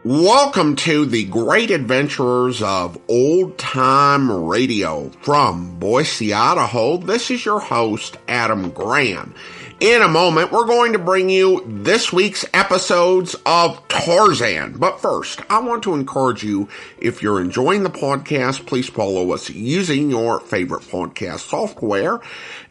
Welcome to the Great Adventures of Old Time Radio from Boise, Idaho. This is your host, Adam Graham. In a moment, we're going to bring you this week's episodes of Tarzan. But first, I want to encourage you, if you're enjoying the podcast, please follow us using your favorite podcast software.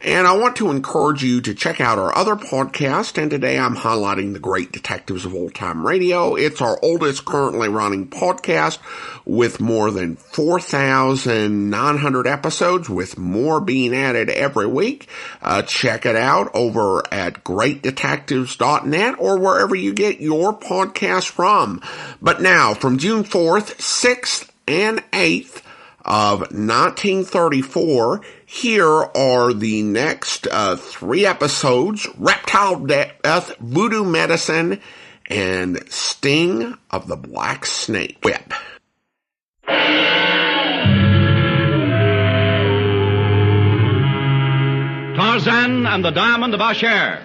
And I want to encourage you to check out our other podcast. And today I'm highlighting the Great Detectives of Old Time Radio. It's our oldest currently running podcast with more than 4,900 episodes, with more being added every week. Check it out over at greatdetectives.net or wherever you get your podcast from. But now, from June 4th, 6th, and 8th of 1934, here are the next three episodes: Reptile Death, Voodoo Medicine, and Sting of the Black Snake Whip. Tarzan and the Diamond of Asher.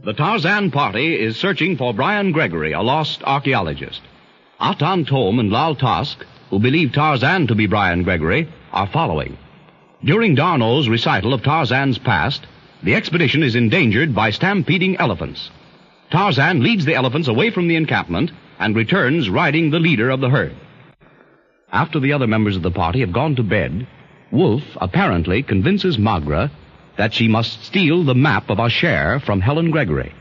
The Tarzan party is searching for Brian Gregory, a lost archaeologist. Atan Tom and Lal Tusk, who believe Tarzan to be Brian Gregory, are following. During Darno's recital of Tarzan's past, the expedition is endangered by stampeding elephants. Tarzan leads the elephants away from the encampment and returns riding the leader of the herd. After the other members of the party have gone to bed, Wolfe apparently convinces Magra that she must steal the map of Asher from Helen Gregory.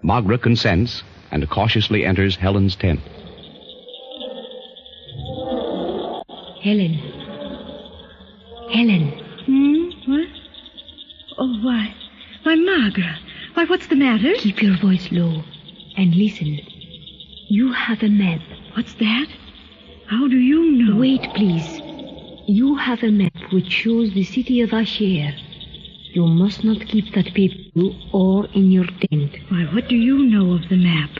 Magra consents and cautiously enters Helen's tent. Helen. Helen. What? Oh, why? Why, Magra. Why, what's the matter? Keep your voice low and listen. You have a map. What's that? How do you know? Wait, please. You have a map which shows the city of Asher. You must not keep that paper or in your tent. Why, what do you know of the map?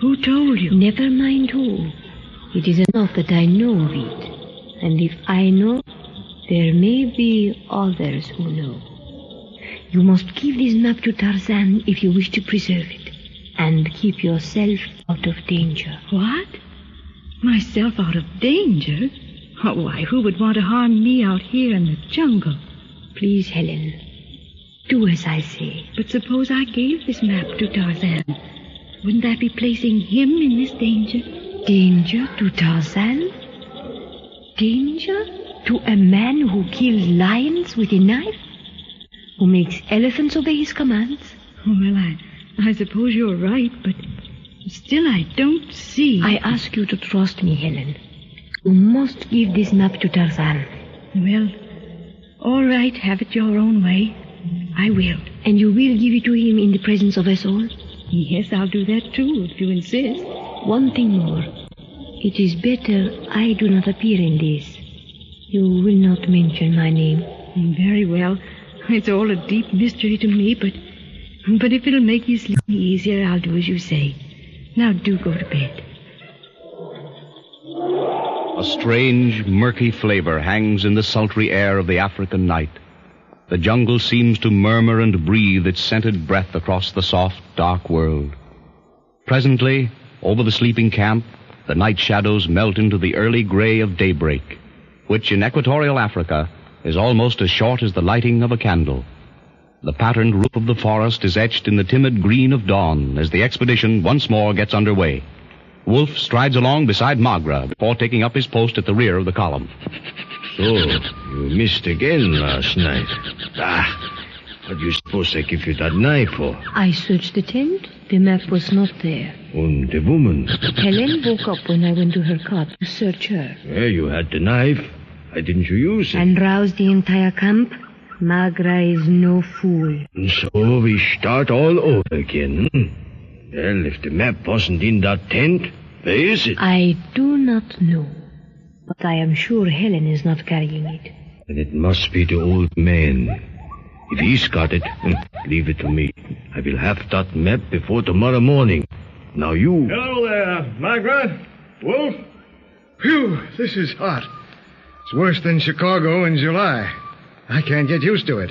Who told you? Never mind who. It is enough that I know of it. And if I know, there may be others who know. You must give this map to Tarzan if you wish to preserve it. And keep yourself out of danger. What? Myself out of danger? Oh, why, who would want to harm me out here in the jungle? Please, Helen. Do as I say. But suppose I gave this map to Tarzan. Wouldn't that be placing him in this danger? Danger to Tarzan? Danger to a man who kills lions with a knife? Who makes elephants obey his commands? Well, I suppose you're right, but still I don't see. I ask you to trust me, Helen. You must give this map to Tarzan. Well, all right, have it your own way. I will. And you will give it to him in the presence of us all? Yes, I'll do that too, if you insist. One thing more. It is better I do not appear in this. You will not mention my name. Very well. It's all a deep mystery to me, but if it'll make you sleep easier, I'll do as you say. Now do go to bed. A strange, murky flavor hangs in the sultry air of the African night. The jungle seems to murmur and breathe its scented breath across the soft, dark world. Presently, over the sleeping camp, the night shadows melt into the early gray of daybreak, which in equatorial Africa is almost as short as the lighting of a candle. The patterned roof of the forest is etched in the timid green of dawn as the expedition once more gets underway. Wolfe strides along beside Magra before taking up his post at the rear of the column. So, you missed again last night. What do you suppose I give you that knife for? I searched the tent. The map was not there. And the woman? Helen woke up when I went to her cot to search her. Yeah, you had the knife. Why didn't you use it? And roused the entire camp. Magra is no fool. So we start all over again. Well, if the map wasn't in that tent, where is it? I do not know. But I am sure Helen is not carrying it. Then it must be the old man. If he's got it, leave it to me. I will have that map before tomorrow morning. Now you... Hello there, Magra. Wolfe? Phew, this is hot. It's worse than Chicago in July. I can't get used to it.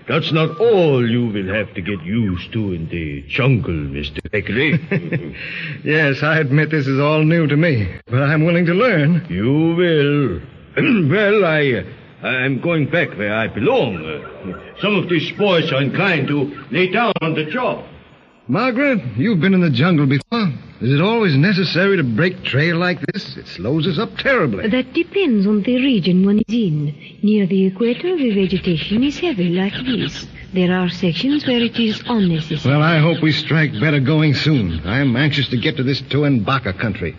That's not all you will have to get used to in the jungle, Mr. Gregory. Yes, I admit this is all new to me, but I'm willing to learn. You will. Well, I'm going back where I belong. Some of these boys are inclined to lay down on the job. Margaret, you've been in the jungle before. Is it always necessary to break trail like this? It slows us up terribly. That depends on the region one is in. Near the equator, the vegetation is heavy like this. There are sections where it is unnecessary. Well, I hope we strike better going soon. I'm anxious to get to this Tuanbaca country.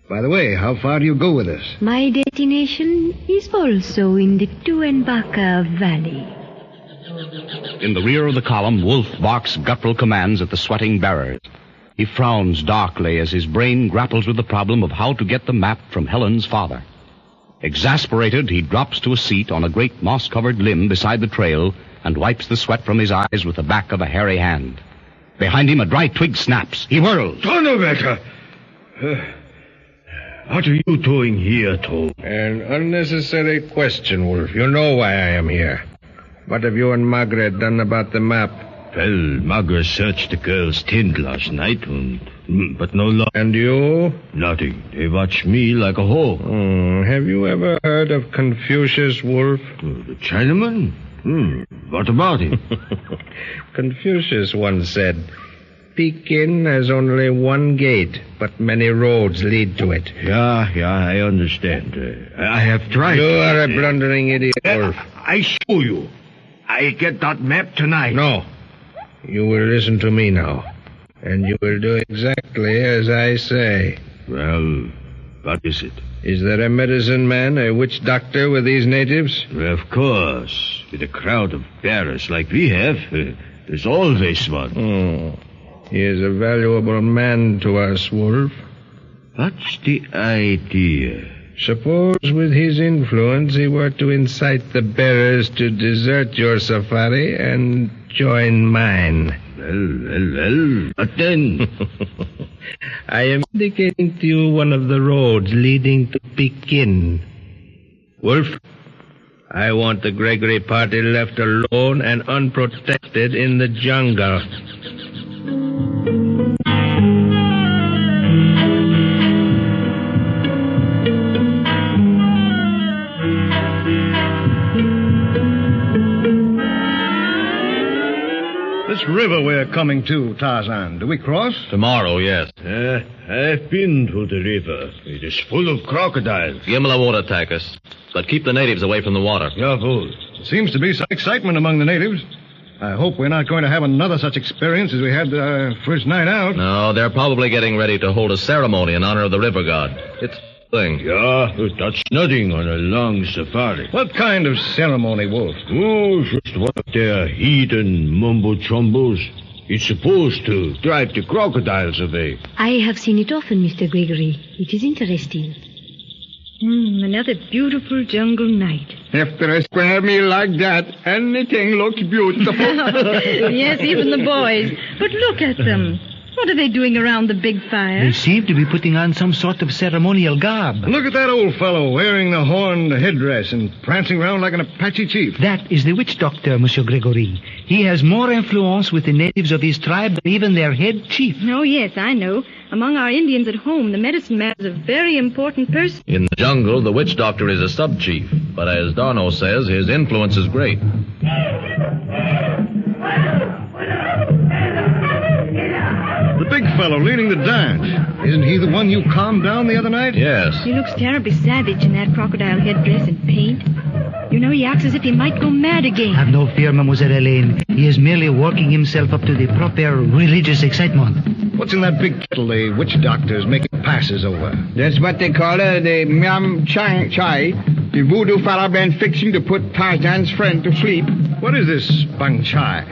By the way, how far do you go with us? My destination is also in the Tuanbaca Valley. In the rear of the column, Wolfe barks guttural commands at the sweating bearers. He frowns darkly as his brain grapples with the problem of how to get the map from Helen's father. Exasperated, he drops to a seat on a great moss-covered limb beside the trail and wipes the sweat from his eyes with the back of a hairy hand. Behind him, a dry twig snaps. He whirls. Donnerwetter! What are you doing here, Tom? An unnecessary question, Wolfe. You know why I am here. What have you and Margaret done about the map? Well, Magra searched the girl's tent last night, but no luck. And you? Nothing. They watched me like a hawk. Have you ever heard of Confucius, Wolfe? The Chinaman? What about him? Confucius once said, Pekin has only one gate, but many roads lead to it. Yeah, I understand. I have tried. You are a blundering idiot, Wolfe. I show you. I get that map tonight. No. You will listen to me now. And you will do exactly as I say. Well, what is it? Is there a medicine man, a witch doctor with these natives? Of course. With a crowd of bearers like we have, there's always one. He is a valuable man to us, Wolfe. What's the idea? Suppose with his influence he were to incite the bearers to desert your safari and join mine. Well, but then... I am indicating to you one of the roads leading to Pekin. Wolfe, I want the Gregory Party left alone and unprotected in the jungle. This river we're coming to, Tarzan, do we cross? Tomorrow, yes. I've been to the river. It is full of crocodiles. Gimla won't attack us, but keep the natives away from the water. Jawohl. Seems to be some excitement among the natives. I hope we're not going to have another such experience as we had our first night out. No, they're probably getting ready to hold a ceremony in honor of the river god. It's a thing. Yeah, that's nothing on a long safari. What kind of ceremony, Wolfe? Oh, just one of their heathen mumbo-chumbos. It's supposed to drive the crocodiles away. I have seen it often, Mr. Gregory. It is interesting. Another beautiful jungle night. After a square meal like that, anything looks beautiful. Yes, even the boys. But look at them. What are they doing around the big fire? They seem to be putting on some sort of ceremonial garb. Look at that old fellow wearing the horned headdress and prancing around like an Apache chief. That is the witch doctor, Monsieur Gregory. He has more influence with the natives of his tribe than even their head chief. Oh, yes, I know. Among our Indians at home, the medicine man is a very important person. In the jungle, the witch doctor is a sub-chief. But as Darno says, his influence is great. The big fellow leading the dance. Isn't he the one you calmed down the other night? Yes. He looks terribly savage in that crocodile headdress and paint. You know, he acts as if he might go mad again. Have no fear, Mademoiselle Helene. He is merely working himself up to the proper religious excitement. What's in that big kettle the witch doctor's making passes over? That's what they call it, the Miam Chang Chai. The voodoo fella been fixing to put Tarzan's friend to sleep. What is this bang chai?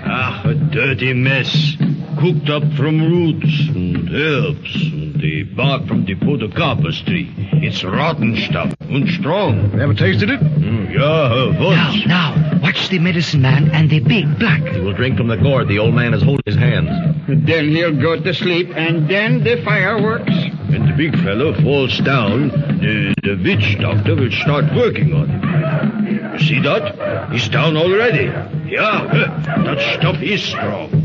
A dirty mess. Cooked up from roots and herbs and the bark from the podocarpus tree. It's rotten stuff and strong. Ever tasted it? Yeah, once. Now, watch the medicine man and the big black. He will drink from the gourd the old man is holding his hands. Then he'll go to sleep, and then the fireworks. When the big fellow falls down, the witch doctor will start working on him. You see that? He's down already. Yeah, that stuff is strong.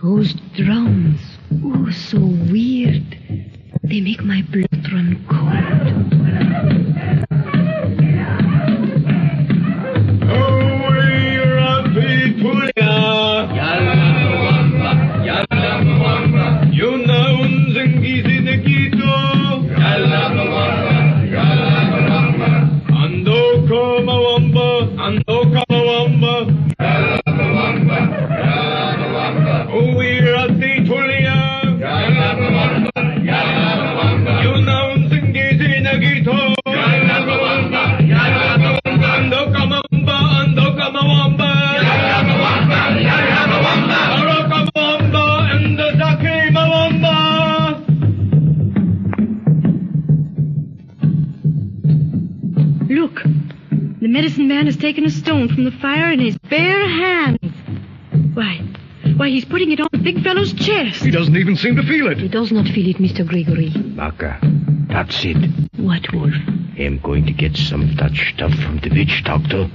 Those drums, oh, so weird. They make my blood run cold. Look, the medicine man has taken a stone from the fire in his bare hands. Why, he's putting it on the big fellow's chest. He doesn't even seem to feel it. He does not feel it, Mr. Gregory. Magra, that's it. What, Wolfe? I'm going to get some of that stuff from the witch doctor.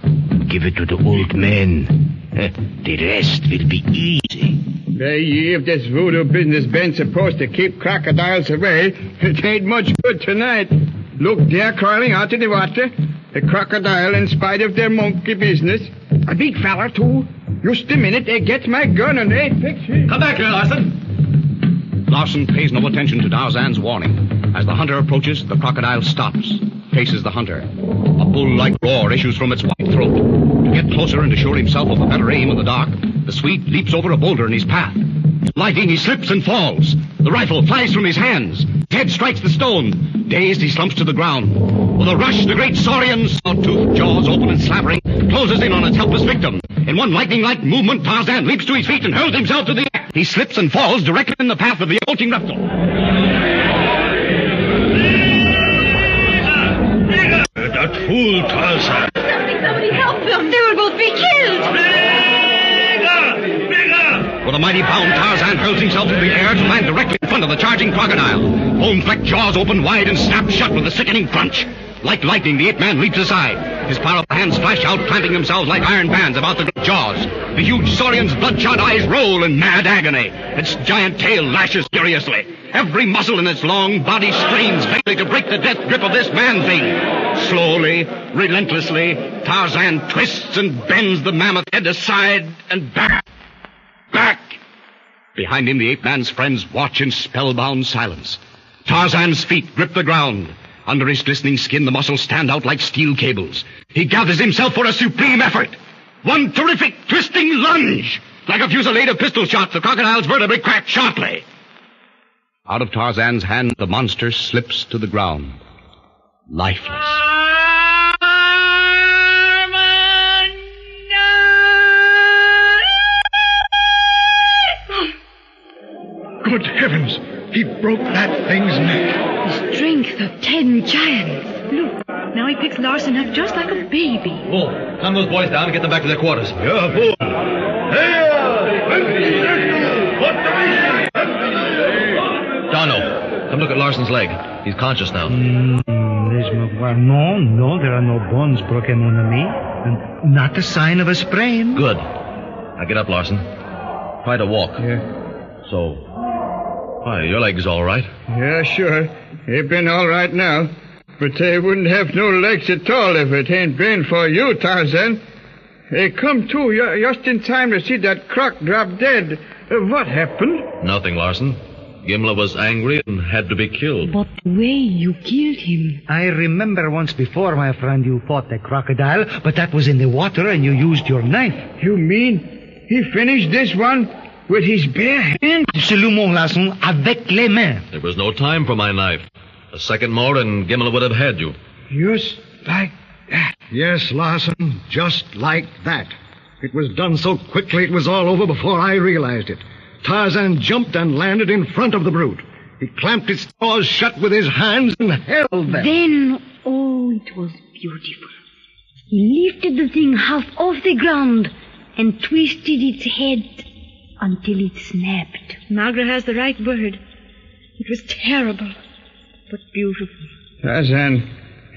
Give it to the old man. The rest will be easy. Hey, if this voodoo business been supposed to keep crocodiles away, it ain't much good tonight. Look, they're crawling out of the water. The crocodile, in spite of their monkey business. A big fella, too. Just a minute, they get my gun and they fix it. Come back here, Larson. Larson pays no attention to Tarzan's warning. As the hunter approaches, the crocodile stops, faces the hunter. A bull-like roar issues from its wide throat. To get closer and assure himself of a better aim in the dark, the Swede leaps over a boulder in his path. Lighting, he slips and falls. The rifle flies from his hands. His head strikes the stone. Dazed, he slumps to the ground. With a rush, the great saurian, saw-toothed jaws open and slavering, closes in on its helpless victim. In one lightning-like movement, Tarzan leaps to his feet and hurls himself to the air. He slips and falls directly in the path of the approaching reptile. That fool, Tarzan. Somebody help them. They will both be killed. With a mighty bound, Tarzan hurls himself through the air to land directly in front of the charging crocodile. Foam-flecked jaws open wide and snap shut with a sickening crunch. Like lightning, the ape-man leaps aside. His powerful hands flash out, clamping themselves like iron bands about the jaws. The huge saurian's bloodshot eyes roll in mad agony. Its giant tail lashes furiously. Every muscle in its long body strains vainly to break the death grip of this man-thing. Slowly, relentlessly, Tarzan twists and bends the mammoth head aside and back. Back! Behind him, the ape-man's friends watch in spellbound silence. Tarzan's feet grip the ground. Under his glistening skin, the muscles stand out like steel cables. He gathers himself for a supreme effort. One terrific, twisting lunge. Like a fusillade of pistol shots, the crocodile's vertebrae crack sharply. Out of Tarzan's hand, the monster slips to the ground, lifeless. Good heavens! He broke that thing's neck. The strength of 10 giants. Look, now he picks Larson up just like a baby. Wolfe, calm those boys down and get them back to their quarters. Yeah, Wolfe. Darno, come look at Larson's leg. He's conscious now. Miss Magra. No, there are no bones broken, mon ami. And not a sign of a sprain. Good. Now get up, Larson. Try to walk. Yeah. So. Why, your leg's all right. Yeah, sure. They've been all right now. But they wouldn't have no legs at all if it ain't been for you, Tarzan. They come to just in time to see that croc drop dead. What happened? Nothing, Larson. Gimlet was angry and had to be killed. But the way you killed him. I remember once before, my friend, you fought a crocodile, but that was in the water and you used your knife. You mean he finished this one with his bare hands? Absolument, Larson, avec les mains. There was no time for my knife. A second more and Gimlet would have had you. Just like that. Yes, Larson, just like that. It was done so quickly it was all over before I realized it. Tarzan jumped and landed in front of the brute. He clamped its paws shut with his hands and held them. Then, it was beautiful. He lifted the thing half off the ground and twisted its head until it snapped. Magra has the right word. It was terrible, but beautiful. Tarzan,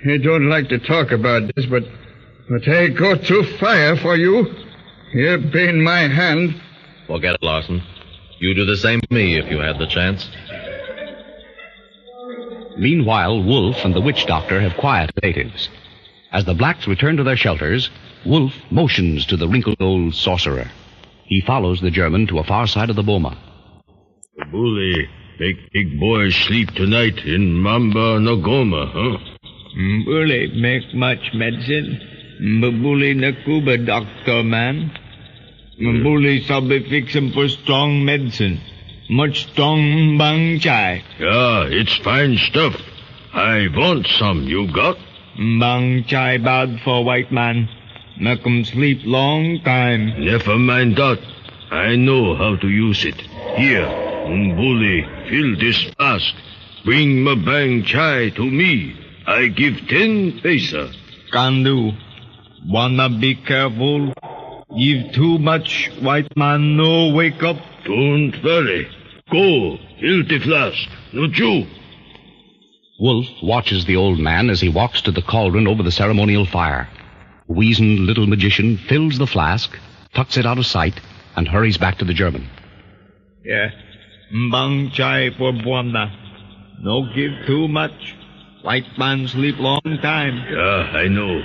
I don't like to talk about this, but I go through fire for you. Here been my hand. Forget it, Larson. You'd do the same to me if you had the chance. Meanwhile, Wolfe and the witch doctor have quieted the natives. As the blacks return to their shelters, Wolfe motions to the wrinkled old sorcerer. He follows the German to a far side of the boma. Bully, make big boy sleep tonight in Mamba Nagoma, huh? Bully make much medicine. Bully Nakuba doctor, man. Bully sabi fix him for strong medicine. Much strong bang chai. Yeah, it's fine stuff. I want some. You got? Bang chai bad for white man. Make him sleep long time. Never mind that. I know how to use it. Here, Bully, fill this flask. Bring my bang chai to me. I give 10 paisa. Can do. Wanna be careful. Give too much, white man no wake up. Don't worry. Go, fill the flask. Not you. Wolfe watches the old man as he walks to the cauldron over the ceremonial fire. The weazened little magician fills the flask, tucks it out of sight, and hurries back to the German. Yeah. Bang chai for Buana. No give too much. White man sleep long time. Yeah, I know.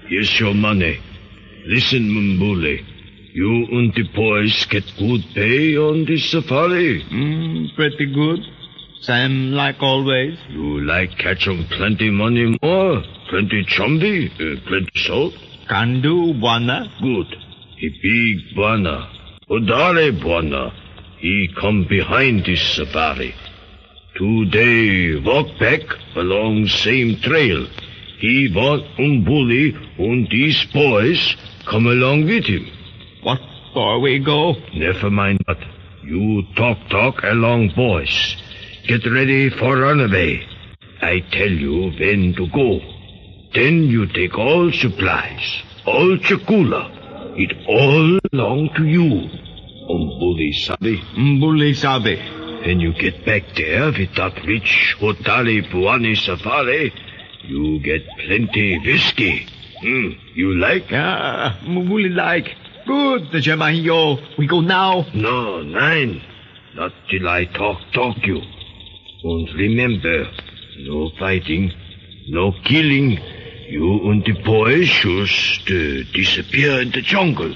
Here's your money. Listen, Mbule. You and the boys get good pay on this safari? Pretty good. Same like always. You like catching plenty money more? Plenty chumbi? Plenty salt? Can do, Buana. Good. He big Buana. Odare Buana. He come behind this safari. Today walk back along same trail. He want Umbuli and these boys come along with him. What for we go? Never mind that. You talk along, boys. Get ready for runaway. I tell you when to go. Then you take all supplies, all chakula. It all belong to you. Umbuli sabi? Umbuli sabi. When you get back there with that rich Hotali Puani safari, you get plenty whiskey. You like? Yeah, Umbuli like. Good, the Jemahiyo. We go now. No, nein. Not till I talk you. And remember, no fighting, no killing. You and the boys just disappear in the jungle.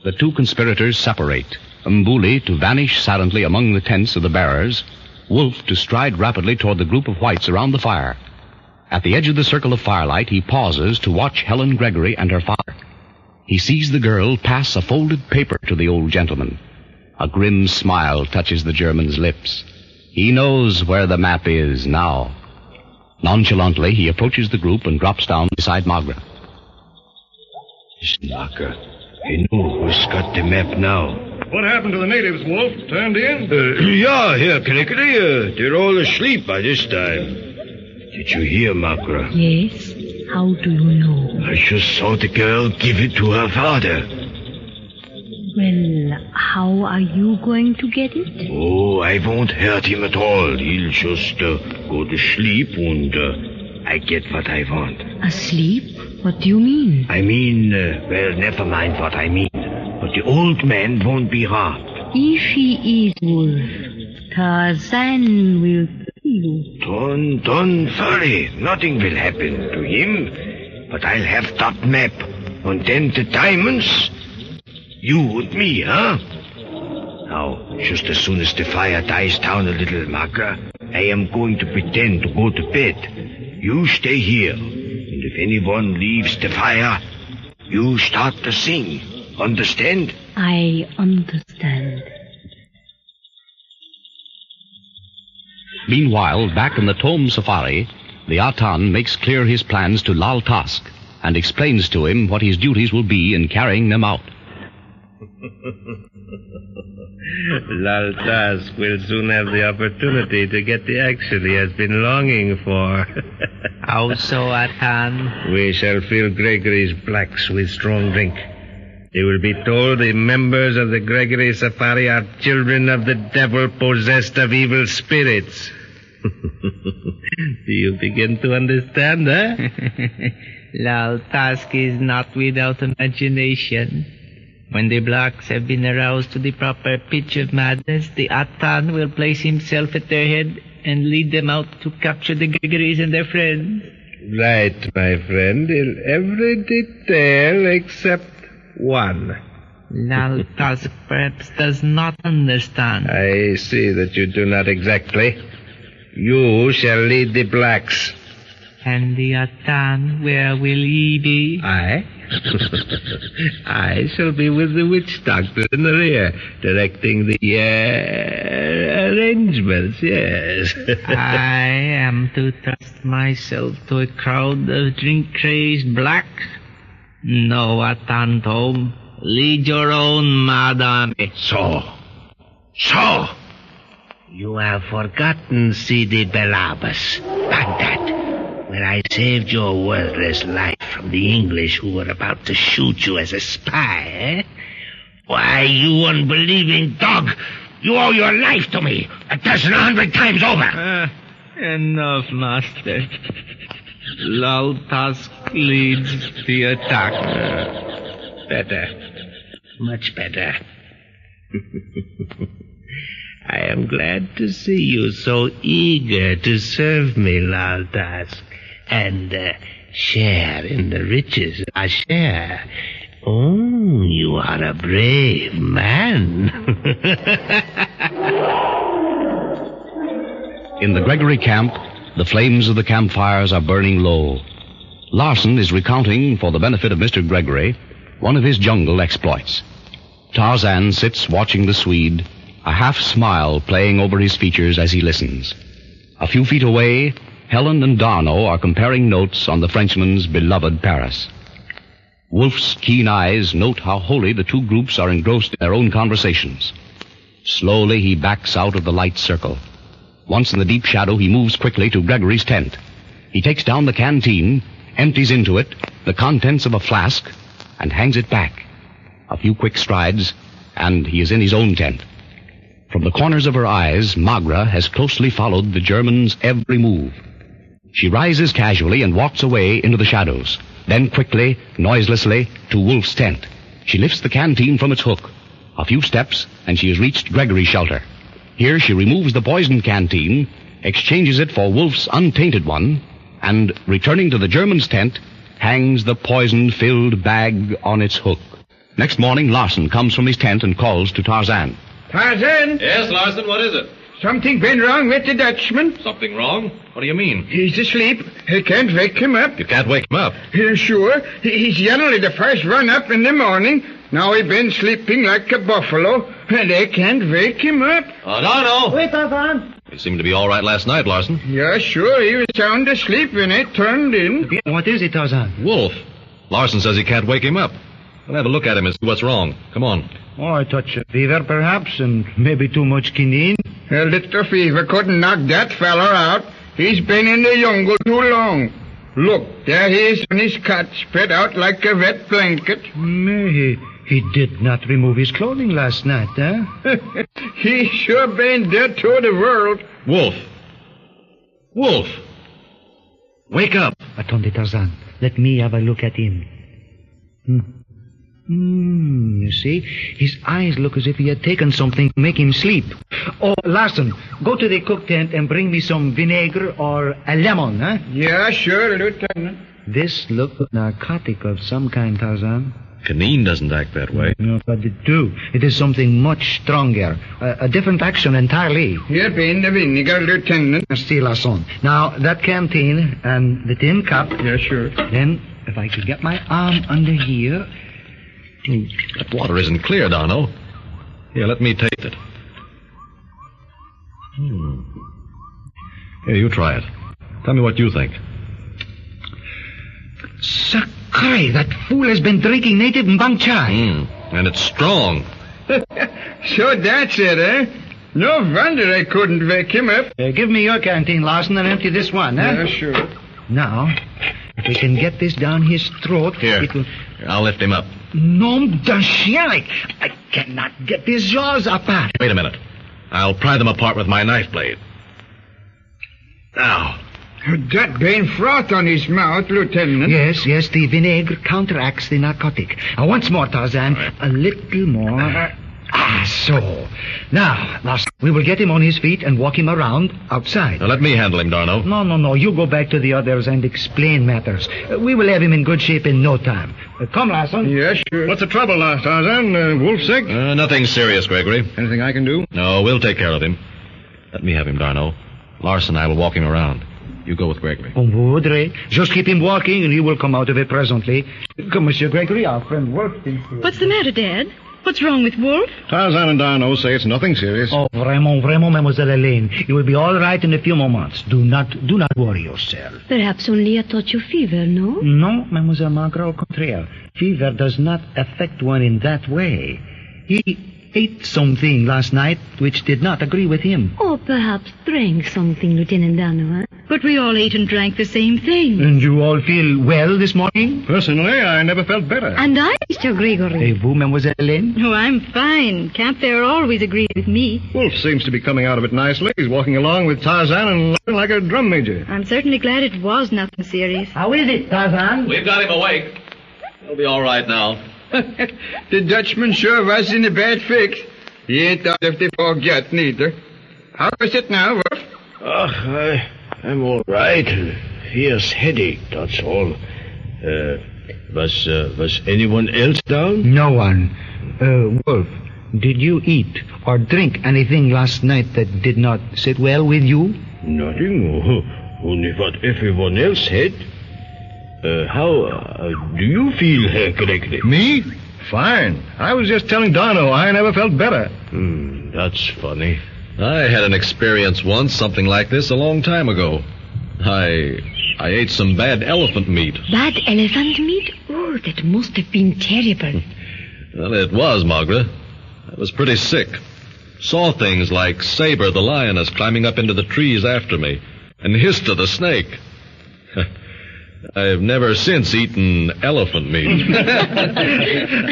The two conspirators separate. Mbuli to vanish silently among the tents of the bearers, Wolfe to stride rapidly toward the group of whites around the fire. At the edge of the circle of firelight, he pauses to watch Helen Gregory and her father. He sees the girl pass a folded paper to the old gentleman. A grim smile touches the German's lips. He knows where the map is now. Nonchalantly, he approaches the group and drops down beside Magra. Magra, I know who's got the map now. What happened to the natives, Wolf? Turned in? Yeah, here, Gregory. They're all asleep by this time. Did you hear, Magra? Yes. How do you know? I just saw the girl give it to her father. Well, how are you going to get it? Oh, I won't hurt him at all. He'll just go to sleep and I get what I want. Asleep? What do you mean? I mean, well, never mind what I mean. But the old man won't be harmed. If he is Wolfe, Tarzan will kill you. Don't worry. Nothing will happen to him. But I'll have that map. And then the diamonds. You and me, huh? Now, just as soon as the fire dies down a little, Magra, I am going to pretend to go to bed. You stay here. And if anyone leaves the fire, you start to sing. Understand? I understand. Meanwhile, back in the Tome Safari, the Atan makes clear his plans to Lal Task and explains to him what his duties will be in carrying them out. Lal Task will soon have the opportunity to get the action he has been longing for. How so, Atan? We shall fill Gregory's blacks with strong drink. They will be told the members of the Gregory Safari are children of the devil possessed of evil spirits. Do you begin to understand, huh? Lal Task is not without imagination. When the blacks have been aroused to the proper pitch of madness, the Atan will place himself at their head and lead them out to capture the Gregorys and their friends. Right, my friend, in every detail except one. Lal Task perhaps does not understand. I see that you do not exactly. You shall lead the blacks. And the Atan, where will he be? I? I shall be with the witch doctor in the rear, directing the arrangements, yes. I am to trust myself to a crowd of drink-crazed blacks? No, Atan Tome. Lead your own mad army. So. You have forgotten Sidi Belabas, Baghdad, where I saved your worthless life from the English who were about to shoot you as a spy, eh? Why, you unbelieving dog! You owe your life to me 100 times over. Enough, master. Lal Task leads the attack. Better. Much better. I am glad to see you so eager to serve me, Lal Task, and share in the riches I share. Oh, you are a brave man. In the Gregory camp, the flames of the campfires are burning low. Larson is recounting, for the benefit of Mr. Gregory, one of his jungle exploits. Tarzan sits watching the Swede, a half-smile playing over his features as he listens. A few feet away, Helen and Darno are comparing notes on the Frenchman's beloved Paris. Wolfe's keen eyes note how wholly the two groups are engrossed in their own conversations. Slowly he backs out of the light circle. Once in the deep shadow, he moves quickly to Gregory's tent. He takes down the canteen, empties into it the contents of a flask, and hangs it back. A few quick strides, and he is in his own tent. From the corners of her eyes, Magra has closely followed the German's every move. She rises casually and walks away into the shadows. Then quickly, noiselessly, to Wolfe's tent. She lifts the canteen from its hook. A few steps, and she has reached Gregory's shelter. Here she removes the poisoned canteen, exchanges it for Wolfe's untainted one, and, returning to the German's tent, hangs the poison-filled bag on its hook. Next morning, Larson comes from his tent and calls to Tarzan. Tarzan? Yes, Larson, what is it? Something been wrong with the Dutchman? Something wrong? What do you mean? He's asleep. I can't wake him up. You can't wake him up. Sure. He's generally the first run up in the morning. Now he been sleeping like a buffalo, and I can't wake him up. Oh, no. Wait, Tarzan. He seemed to be all right last night, Larson. Yeah, sure. He was sound asleep when I turned in. What is it, Tarzan? Wolfe. Larson says he can't wake him up. We'll have a look at him and see what's wrong. Come on. Oh, a touch of fever, perhaps, and maybe too much quinine. A little fever couldn't knock that fella out. He's been in the jungle too long. Look, there he is on his cot, spread out like a wet blanket. He did not remove his clothing last night, huh? He sure been dead to the world. Wolfe. Wake up. Attendez, Tarzan. Let me have a look at him. You see? His eyes look as if he had taken something to make him sleep. Oh, Larson, go to the cook tent and bring me some vinegar or a lemon, huh? Yeah, sure, Lieutenant. This looks narcotic of some kind, Tarzan. Quinine doesn't act that way. No, but it do. It is something much stronger. A different action entirely. Here being the vinegar, Lieutenant. Merci, Larson. Now, that canteen and the tin cup. Yeah, sure. Then, if I could get my arm under here... That water isn't clear, Darno. Here, let me taste it. Here, you try it. Tell me what you think. Sakai, that fool has been drinking native mbang chai. And it's strong. So that's it, eh? No wonder I couldn't wake him up. Give me your canteen, Larson, and empty this one, huh? Yeah, sure. Now, if we can get this down his throat... Here, it will... I'll lift him up. Nom d'un chien! I cannot get his jaws apart. Wait a minute. I'll pry them apart with my knife blade. Now. That bane froth on his mouth, Lieutenant. Yes, the vinegar counteracts the narcotic. Once more, Tarzan. Right. A little more. So. Now, Larson, we will get him on his feet and walk him around outside. Now, let me handle him, Darno. No. You go back to the others and explain matters. We will have him in good shape in no time. Come, Larson. Yeah, sure. What's the trouble, Tarzan? Wolf sick? Nothing serious, Gregory. Anything I can do? No, we'll take care of him. Let me have him, Darno. Larson and I will walk him around. You go with Gregory. Voudre. Just keep him walking and he will come out of it presently. Come, Monsieur Gregory, our friend Wolfe. What's the matter, Dad? What's wrong with Wolfe? Tarzan and Darno say it's nothing serious. Oh, vraiment, Mademoiselle Helene. You will be all right in a few moments. Do not worry yourself. Perhaps only a touch of fever, no? No, Mademoiselle Magra, au contraire. Fever does not affect one in that way. He ate something last night which did not agree with him. Or perhaps drank something, Lieutenant Darno, huh? But we all ate and drank the same thing. And you all feel well this morning? Personally, I never felt better. And I, Mr. Gregory. Et vous, Mademoiselle Helene? Oh, I'm fine. Can't there always agree with me? Wolf seems to be coming out of it nicely. He's walking along with Tarzan and looking like a drum major. I'm certainly glad it was nothing serious. How is it, Tarzan? We've got him awake. He'll be all right now. The Dutchman sure was in a bad fix. He ain't out of the forget neither. How is it now, Wolf? I'm all right. Fierce headache, that's all. Was anyone else down? No one. Wolf, did you eat or drink anything last night that did not sit well with you? Nothing. Only what everyone else had. How do you feel, Herr Gregory? Me? Fine. I was just telling Darno I never felt better. That's funny. I had an experience once, something like this, a long time ago. I ate some bad elephant meat. Bad elephant meat? Oh, that must have been terrible. Well, it was, Magra. I was pretty sick. Saw things like Saber the lioness climbing up into the trees after me, and Hista the snake. I've never since eaten elephant meat.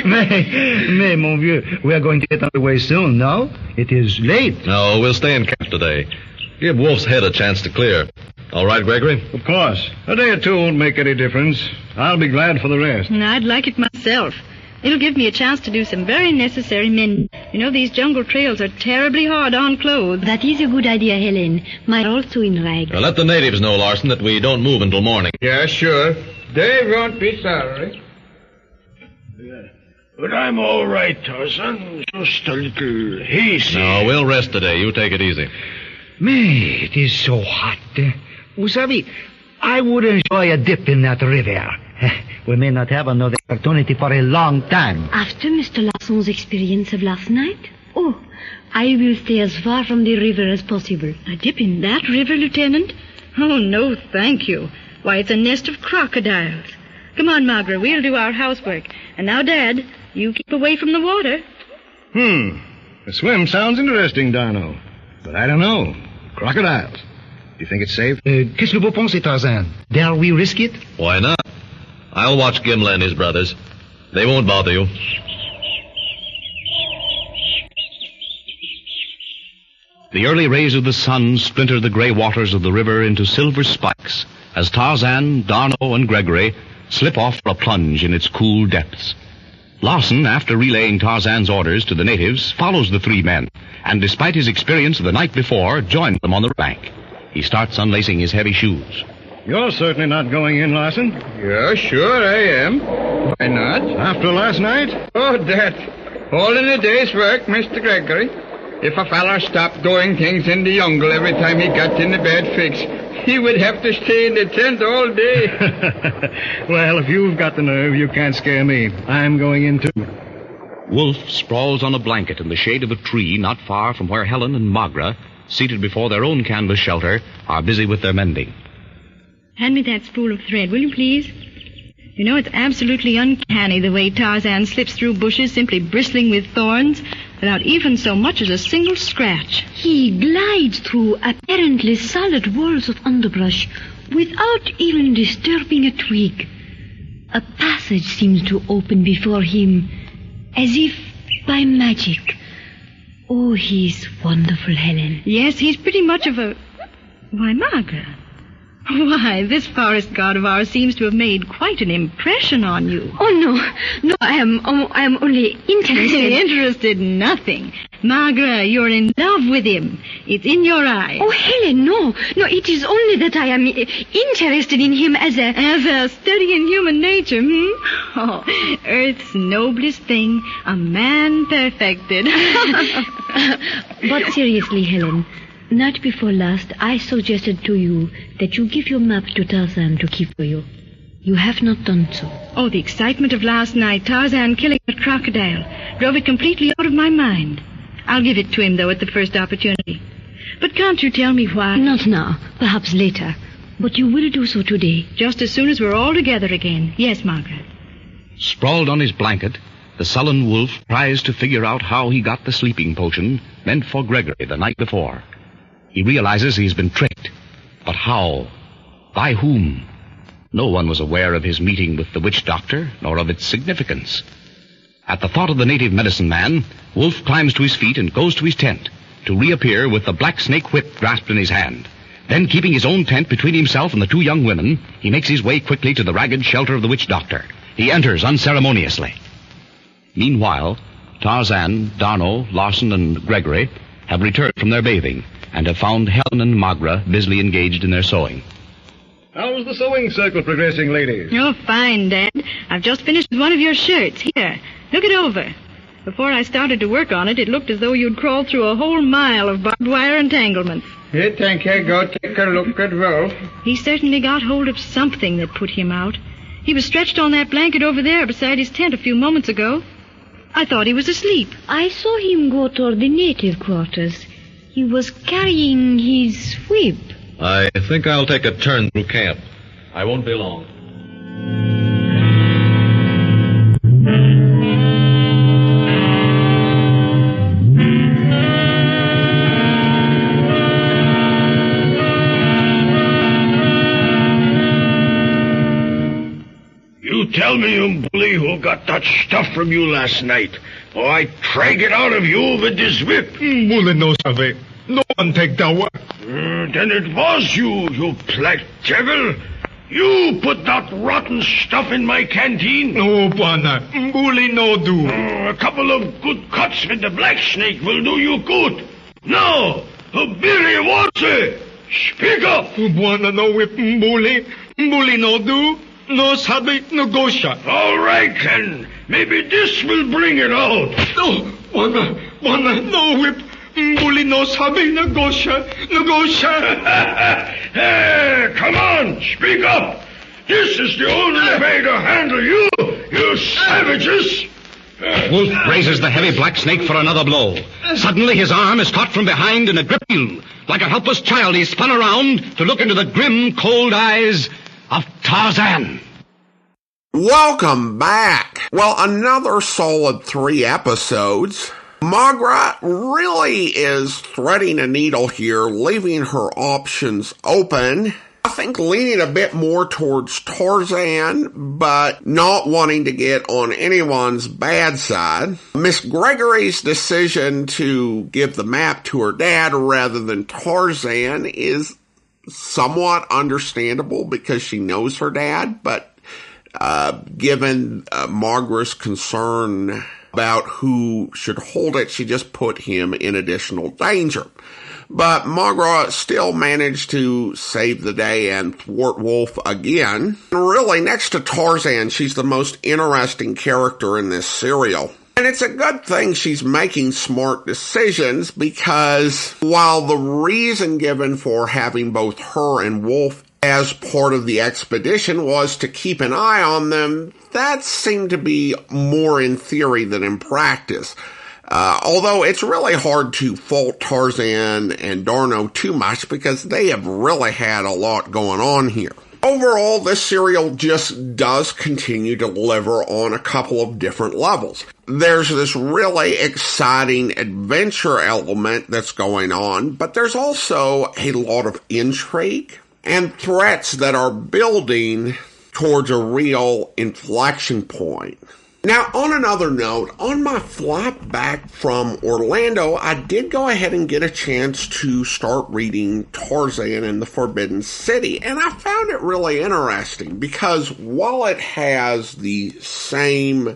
Mais, mon vieux, we are going to get underway soon, no? It is late. No, we'll stay in camp today. Give Wolf's head a chance to clear. All right, Gregory? Of course. A day or two won't make any difference. I'll be glad for the rest. I'd like it myself. It'll give me a chance to do some very necessary mending. You know, these jungle trails are terribly hard on clothes. That is a good idea, Helen. Mine also in rags. Now, let the natives know, Larson, that we don't move until morning. Yeah, sure. They won't be sorry. But I'm all right, Tarzan. Just a little hazy. No, we'll rest today. You take it easy. Mais, it is so hot. Vous savez, I would enjoy a dip in that river. We may not have another opportunity for a long time. After Mr. Larson's experience of last night? Oh, I will stay as far from the river as possible. A dip in that river, Lieutenant? Oh, no, thank you. Why, it's a nest of crocodiles. Come on, Magra, we'll do our housework. And now, Dad, you keep away from the water. The swim sounds interesting, Darno. But I don't know. Crocodiles. Do you think it's safe? Qu'est-ce que vous pensez, Tarzan? Dare we risk it? Why not? I'll watch Gimli and his brothers. They won't bother you. The early rays of the sun splintered the gray waters of the river into silver spikes as Tarzan, Darno, and Gregory slip off for a plunge in its cool depths. Lawson, after relaying Tarzan's orders to the natives, follows the three men, and despite his experience of the night before, joins them on the bank. He starts unlacing his heavy shoes. You're certainly not going in, Larson. Yeah, sure I am. Why not? After last night? Oh, that. All in a day's work, Mr. Gregory. If a fella stopped doing things in the jungle every time he got in a bad fix, he would have to stay in the tent all day. Well, if you've got the nerve, you can't scare me. I'm going in, too. Wolfe sprawls on a blanket in the shade of a tree not far from where Helen and Magra, seated before their own canvas shelter, are busy with their mending. Hand me that spool of thread, will you please? You know, it's absolutely uncanny the way Tarzan slips through bushes simply bristling with thorns without even so much as a single scratch. He glides through apparently solid walls of underbrush without even disturbing a twig. A passage seems to open before him as if by magic. Oh, he's wonderful, Helen. Yes, he's pretty much of a... Why, Magra. Why, this forest god of ours seems to have made quite an impression on you. Oh, no, I am only interested. Interested in nothing. Magra, you're in love with him. It's in your eyes. Oh, Helen, no, it is only that I am interested in him as a study in human nature, Oh, Earth's noblest thing, a man perfected. But seriously, Helen, night before last, I suggested to you that you give your map to Tarzan to keep for you. You have not done so. Oh, the excitement of last night, Tarzan killing that crocodile, drove it completely out of my mind. I'll give it to him, though, at the first opportunity. But can't you tell me why? Not now, perhaps later. But you will do so today. Just as soon as we're all together again. Yes, Magra. Sprawled on his blanket, the sullen Wolfe tries to figure out how he got the sleeping potion meant for Gregory the night before. He realizes he's been tricked. But how? By whom? No one was aware of his meeting with the witch doctor, nor of its significance. At the thought of the native medicine man, Wolfe climbs to his feet and goes to his tent, to reappear with the black snake whip grasped in his hand. Then, keeping his own tent between himself and the two young women, he makes his way quickly to the ragged shelter of the witch doctor. He enters unceremoniously. Meanwhile, Tarzan, Darno, Lawson, and Gregory have returned from their bathing and have found Helen and Magra busily engaged in their sewing. How's the sewing circle progressing, ladies? Oh, fine, Dad. I've just finished with one of your shirts. Here, look it over. Before I started to work on it, it looked as though you'd crawled through a whole mile of barbed wire entanglements. Here, think I go take a look at Wolfe. He certainly got hold of something that put him out. He was stretched on that blanket over there beside his tent a few moments ago. I thought he was asleep. I saw him go toward the native quarters. He was carrying his whip. I think I'll take a turn through camp. I won't be long. You tell me, bully, who got that stuff from you last night, or I drag it out of you with this whip. Bully no sabe. No one take that one. Then it was you black devil. You put that rotten stuff in my canteen. No, Bwana. Bully no do. A couple of good cuts with the black snake will do you good. Now, Billy wants it. Speak up. Bwana no whip, Bully. Bully no do. No sabe, no gosha. All right, then. Maybe this will bring it out. No, Bwana, no whip. Bully no sabe, no gosha. Hey, come on, speak up. This is the only way to handle you, you savages. Wolfe raises the heavy black snake for another blow. Suddenly his arm is caught from behind in a grip. Like a helpless child, he spun around to look into the grim, cold eyes of Tarzan. Welcome back. Well, another solid 3 episodes. Magra really is threading a needle here, leaving her options open. I think leaning a bit more towards Tarzan, but not wanting to get on anyone's bad side. Miss Gregory's decision to give the map to her dad rather than Tarzan is somewhat understandable because she knows her dad, but given Magra's concern about who should hold it, she just put him in additional danger. But Magra still managed to save the day and thwart Wolfe again. Really, next to Tarzan, she's the most interesting character in this serial. And it's a good thing she's making smart decisions, because while the reason given for having both her and Wolfe as part of the expedition was to keep an eye on them, that seemed to be more in theory than in practice. Although it's really hard to fault Tarzan and D'Arnot too much because they have really had a lot going on here. Overall, this serial just does continue to deliver on a couple of different levels. There's this really exciting adventure element that's going on, but there's also a lot of intrigue and threats that are building towards a real inflection point. Now, on another note, on my flight back from Orlando, I did go ahead and get a chance to start reading Tarzan and the Forbidden City, and I found it really interesting because while it has the same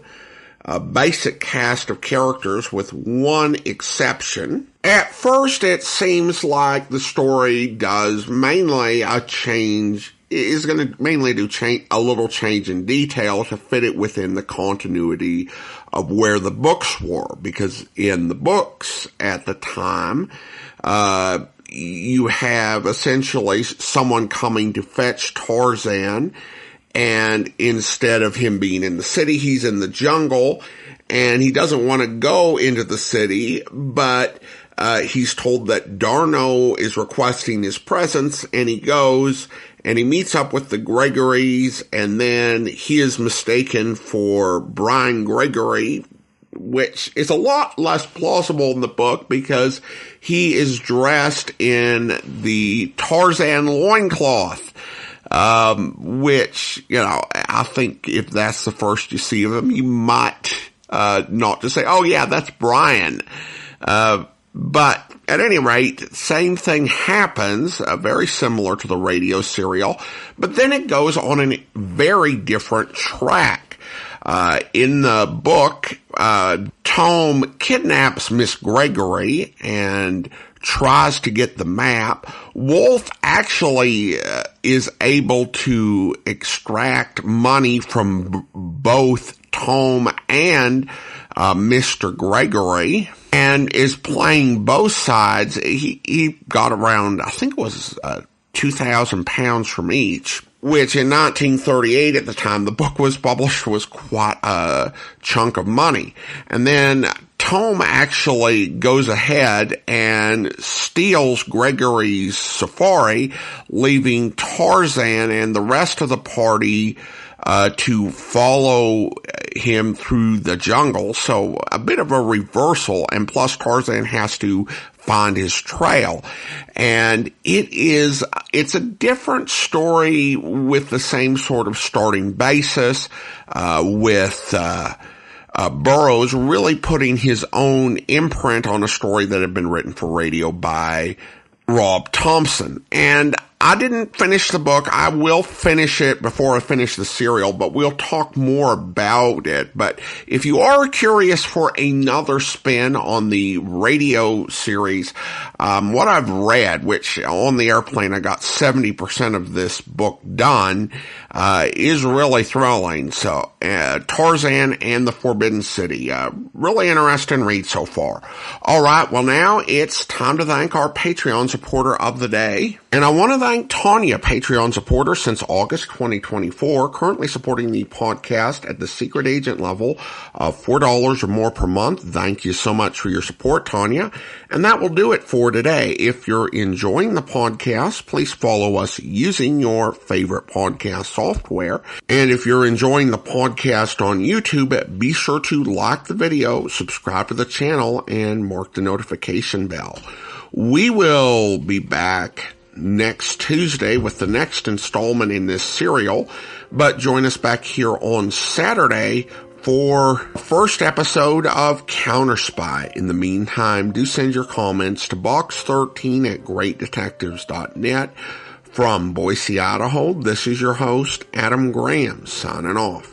basic cast of characters with one exception, at first it seems like the story does mainly is going to mainly do a little change in detail to fit it within the continuity of where the books were. Because in the books at the time, you have essentially someone coming to fetch Tarzan, and instead of him being in the city, he's in the jungle, and he doesn't want to go into the city, but he's told that D'Arnot is requesting his presence, and he goes, and he meets up with the Gregorys, and then he is mistaken for Brian Gregory, which is a lot less plausible in the book because he is dressed in the Tarzan loincloth, which, I think if that's the first you see of him, you might not just say, oh yeah, that's Brian. But at any rate, same thing happens, very similar to the radio serial, but then it goes on a very different track. In the book, Tome kidnaps Miss Gregory and tries to get the map. Wolfe actually is able to extract money from both Tome and Mr. Gregory, and is playing both sides. He got around, I think it was 2,000 pounds from each, which in 1938, at the time the book was published, was quite a chunk of money. And then Tome actually goes ahead and steals Gregory's safari, leaving Tarzan and the rest of the party to follow him through the jungle. So a bit of a reversal, and plus Tarzan has to find his trail. And it's a different story with the same sort of starting basis, with Burroughs really putting his own imprint on a story that had been written for radio by Rob Thompson. And I didn't finish the book. I will finish it before I finish the serial, but we'll talk more about it. But if you are curious for another spin on the radio series, what I've read, which on the airplane I got 70% of this book done, is really thrilling. So, Tarzan and the Forbidden City, really interesting read so far. All right, well now it's time to thank our Patreon supporter of the day. And I want to thank Tanya, Patreon supporter since August 2024, currently supporting the podcast at the secret agent level of $4 or more per month. Thank you so much for your support, Tanya. And that will do it for today. If you're enjoying the podcast, please follow us using your favorite podcast software. And if you're enjoying the podcast on YouTube, be sure to like the video, subscribe to the channel, and mark the notification bell. We will be back next Tuesday with the next installment in this serial, but join us back here on Saturday for first episode of Counterspy. In the meantime, do send your comments to box13@greatdetectives.net. From Boise, Idaho, this is your host, Adam Graham, signing off.